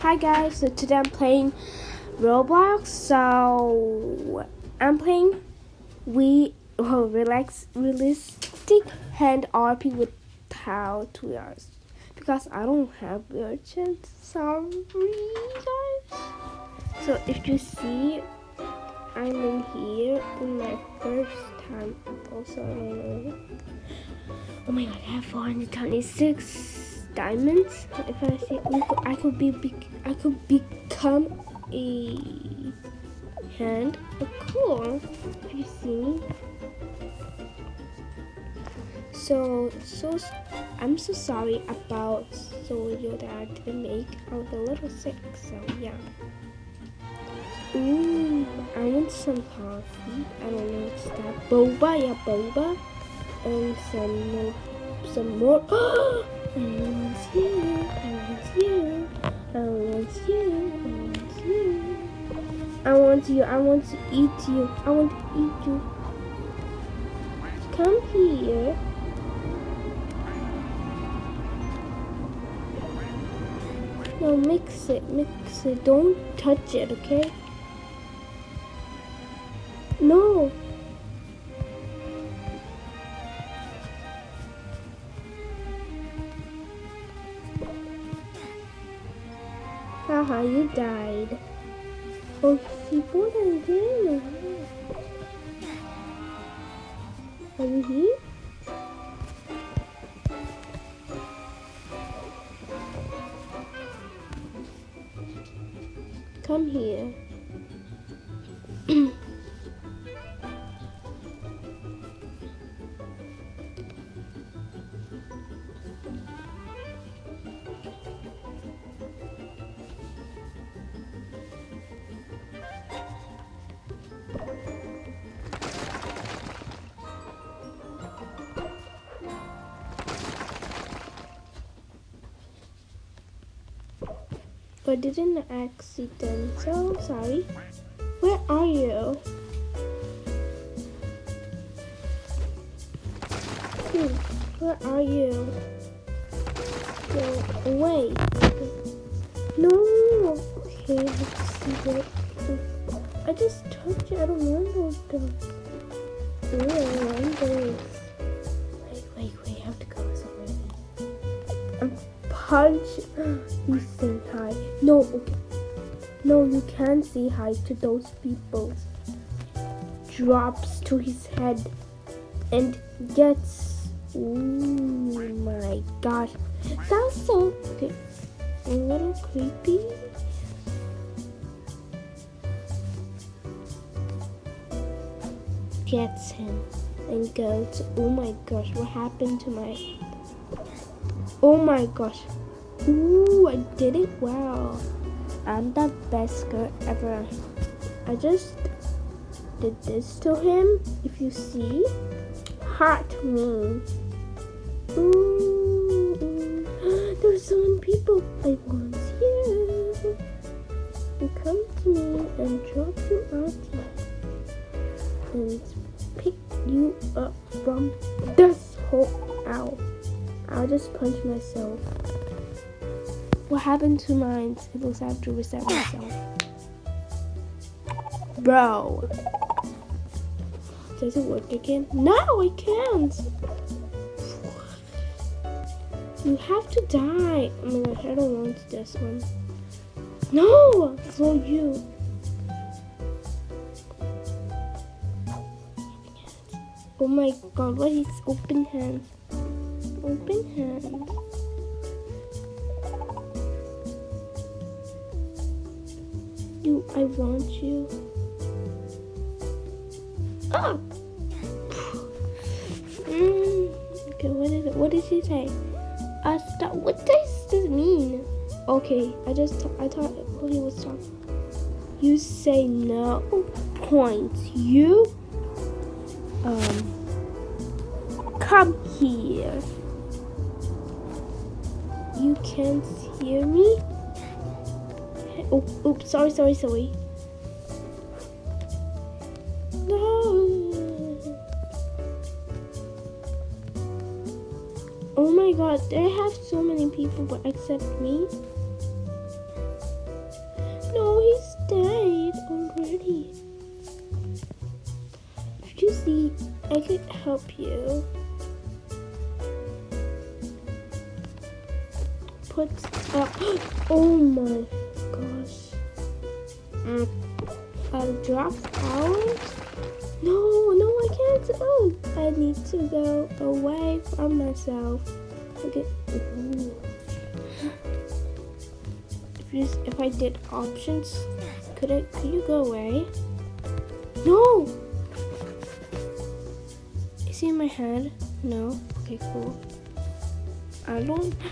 Hi guys, so today I'm playing Roblox. So I'm playing realistic hand RP without 2 hours because I don't have urgent. Sorry guys. So if you see, I'm in here in my first time. Also, I don't know. Oh my god, I have 426 diamonds. If I see, I could become a hand. Oh, cool. Have you seen? So I'm so sorry about Solio that I didn't make. I was a little sick, so yeah. Ooh, I want some coffee. I don't know what's that. Boba, yeah, boba, and some more. I want you, I want you, I want you, I want you, I want you, I want to eat you, I want to eat you. Come here. No, mix it, don't touch it, okay? No. Haha, you died. Oh, she put it again. Are you here? Come here. I didn't accident, so sorry. Where are you? Where are you? Go away. No. Okay, let's see what. I just touched it. I don't want those dogs. I want those. Wait. I have to go somewhere. I'm punch. He's saying hi. No, okay. No, you can't say hi to those people. Drops to his head and gets. Oh my gosh. That's so okay. A little creepy. Gets him and goes. Oh my gosh, what happened to my. Oh my gosh. Ooh, I did it well. I'm the best girl ever. I just did this to him. If you see, heart me. Ooh, there's so many people. I want you. You come to me and drop you out here and pick you up from this hole. Ow. I'll just punch myself. What happened to mine? It looks like I have to reset myself. Bro. Does it work again? No, I can't. You have to die. Oh my gosh, I don't want this one. No! For you. Oh my god, what is open hand? Open hand. I want you. Oh! Okay, what is it? What did she say? Stop. What does this mean? Okay, I thought he was talking. You say no. Point. You. Come here. You can't hear me? Oh, oops, sorry. No. Oh my god, they have so many people but except me. could help you. Put up. Oh my gosh. I'll drop out. No, I can't. Oh, I need to go away from myself. Okay. If I did options, could you go away? No. Is he in my head? No. Okay, cool.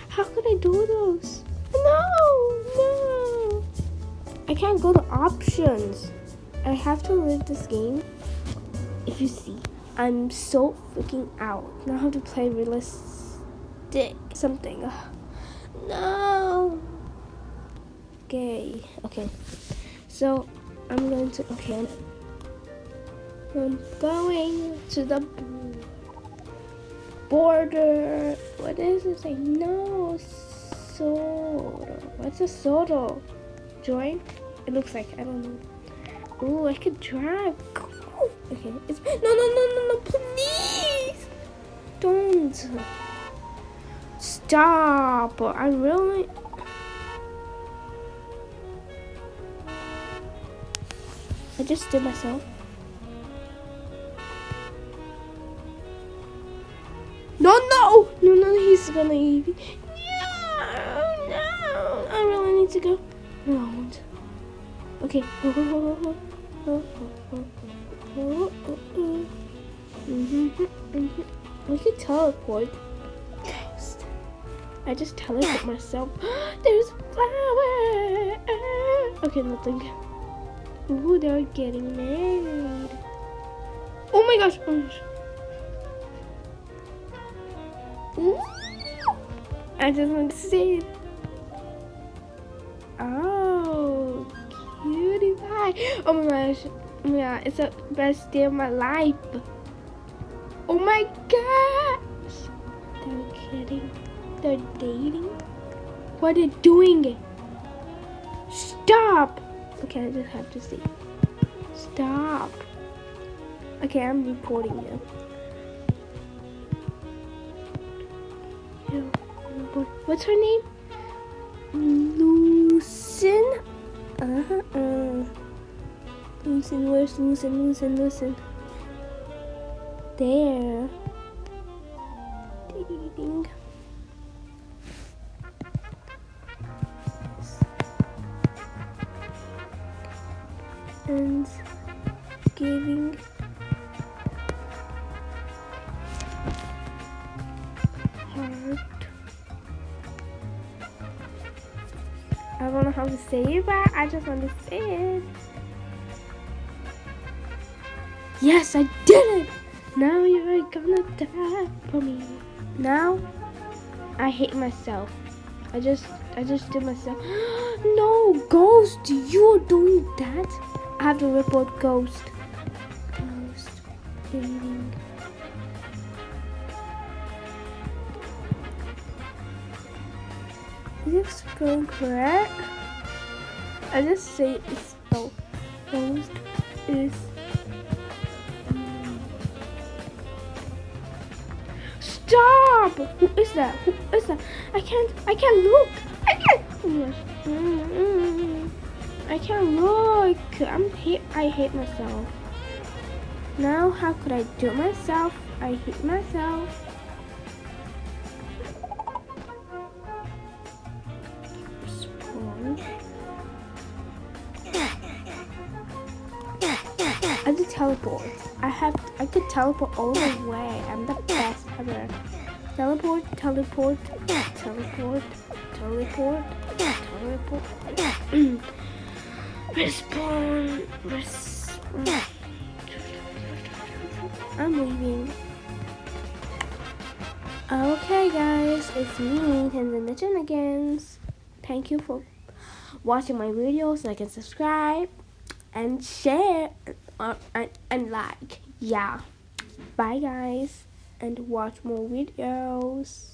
How could I do those? No. I can't go to options. I have to live this game. If you see, I'm so freaking out. Now I have to play realistic something. No. Okay. So I'm going to. Okay. I'm going to the border. What is it? Say no. Soda. What's a soda? Join? It looks like, I don't know. Oh, I could drive. Okay. No, please. Don't. Stop. I really. I just did myself. No, he's gonna eat me. No, I really need to go around. Okay. We could teleport. I just teleport myself. There's flower. Okay, nothing. Ooh, they're getting married. Oh my gosh. Ooh. I just want to see it. Oh, cutie pie. Oh my gosh. Yeah, it's the best day of my life. Oh my gosh. They're kidding. They're dating. What are they doing? Stop. Okay, I just have to see. Stop. Okay, I'm reporting you. What's her name? Lucin? Lucin, where's Lucin? There. Dating. And giving heart. I don't know how to say it, but I just want to say it. Yes, I did it! Now you're gonna die for me. Now, I hate myself. I just did myself. No, Ghost, you're doing that? I have to report Ghost. Ghost dating. Is it spelled correct? I just say it's spelled. Ghost is. Stop! Who is that? I can't look. I can't look. I hate myself. Now how could I do it myself? I hate myself. Sponge. I could teleport. I could teleport all the way. I'm the best ever. Teleport. Respawn. I'm leaving. Okay guys, it's me, Tanzania again. Thank you for watching my videos. Like and subscribe and share and like. Yeah. Bye guys, and watch more videos.